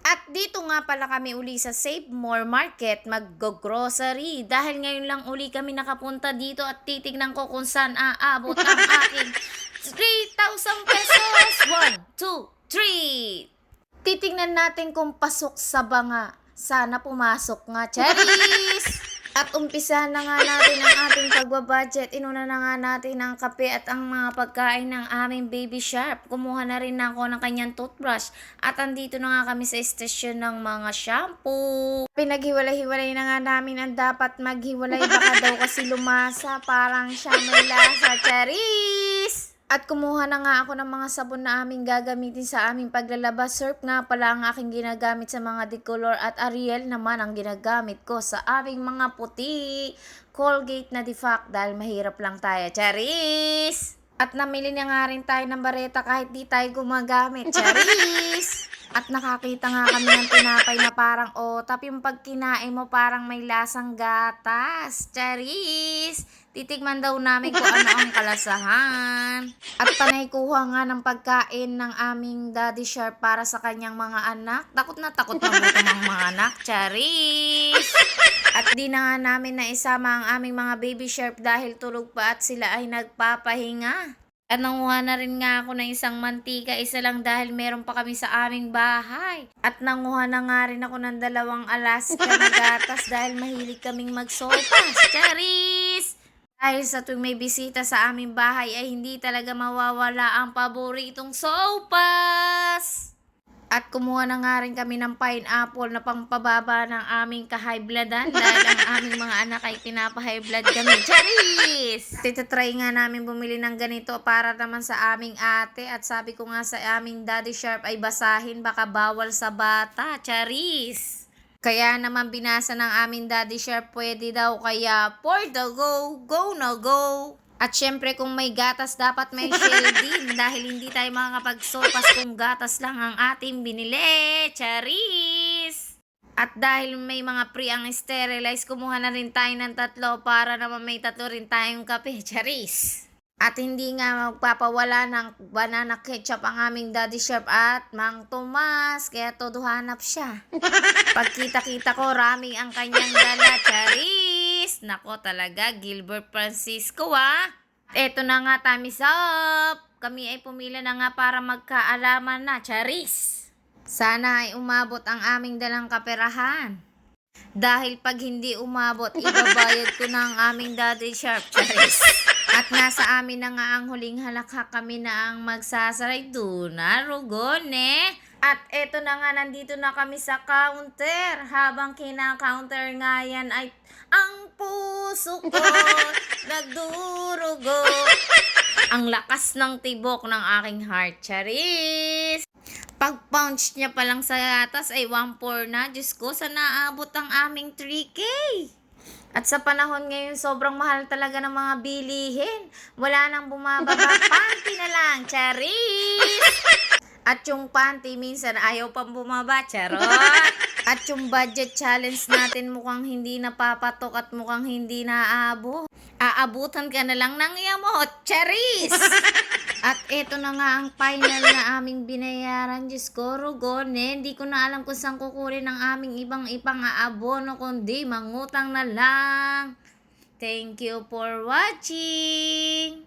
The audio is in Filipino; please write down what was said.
At dito nga pala kami uli sa Save More Market mag-grocery dahil ngayon lang uli kami nakapunta dito at titignan ko kung saan aabot ang aking 3,000 pesos. 1, 2, 3. Titignan natin kung pasok sa banga. Sana pumasok nga, Charis! At umpisahan na nga natin ang ating pagbabudget. Inuna na nga natin ang kape at ang mga pagkain ng aming baby sharp. Kumuha na rin ako ng kanyang toothbrush. At andito na nga kami sa estasyon ng mga shampoo. Pinaghiwalay-hiwalay na nga namin ang dapat maghiwalay. Baka daw kasi lumasa. Parang siya may lasa, Charis! At kumuha na nga ako ng mga sabon na aming gagamitin sa aming paglalabas. Surf nga pala ang aking ginagamit sa mga decolor at Ariel naman ang ginagamit ko sa aming mga puti. Colgate na defact dahil mahirap lang tayo, Charis! At namili na nga rin tayo ng bareta kahit di tayo gumagamit, Charis! At nakakita nga kami ng tinapay na parang tapi yung pag kinain mo parang may lasang gatas. Charis! Titikman daw namin kung ano ang kalasahan. At panay kuha nga ng pagkain ng aming Daddy Sharp para sa kanyang mga anak. Takot na magutom ang mga anak. Charis! At di na nga namin naisama ang aming mga baby sharp dahil tulog pa at sila ay nagpapahinga. At nanguha na rin nga ako ng isang mantika, isa lang dahil meron pa kami sa aming bahay. At nanguha na nga rin ako ng 2 Alaska na gatas dahil mahilig kaming magsopas. Charis! Dahil sa tuwing may bisita sa aming bahay ay hindi talaga mawawala ang paboritong sopas. At kumuha na nga rin kami ng pineapple na pampababa ng aming ka-high-bloodan dahil ang aming mga anak ay pinapa-high blood kami. Charis! Titatry nga namin bumili ng ganito para naman sa aming ate at sabi ko nga sa aming Daddy Sharp ay basahin baka bawal sa bata. Charis! Kaya naman binasa ng aming Daddy Sharp pwede daw kaya for the go, go na go. At syempre kung may gatas dapat may shell din dahil hindi tayo makakapagsopas kung gatas lang ang ating binili. Charis! At dahil may mga pre ang sterilize, kumuha na rin tayo ng 3 para naman may 3 rin tayong kape. Charis! At hindi nga magpapawala ng banana ketchup ang aming Daddy Sharp at Mang Tomas. Kaya todo hanap siya. Pagkita-kita ko, rami ang kanyang dala. Charis! Nako talaga, Gilbert Francisco Eto na nga, thumbs up. Kami ay pumila na nga para magkaalaman na. Charis! Sana ay umabot ang aming dalang kaperahan. Dahil pag hindi umabot, ibabayad ko na ang aming Daddy Sharp. Charis! At nasa amin na nga ang huling halakhak, kami na ang magsasaray doon na Rugone. At eto na nga, nandito na kami sa counter. Habang kina-counter nga yan ay ang puso ko nagdurugo. Ang lakas ng tibok ng aking heart. Charis! Pag-punch niya pa lang sa gatas ay 1-4 na. Diyos ko, saan naabot ang aming 3K? At sa panahon ngayon, sobrang mahal talaga ng mga bilihin. Wala nang bumababa. Panty na lang. Charis! At yung panty, minsan ayaw pang bumaba. Charot! At yung budget challenge natin mukhang hindi napapatok at mukhang hindi naaabot. Aabutan ka na lang ng yamot. Charis! At eto na nga ang final na aming binayaran. Diyos ko, Rugone, hindi ko na alam kung saan kukunin ang aming ibang aabono kundi mangutang na lang. Thank you for watching.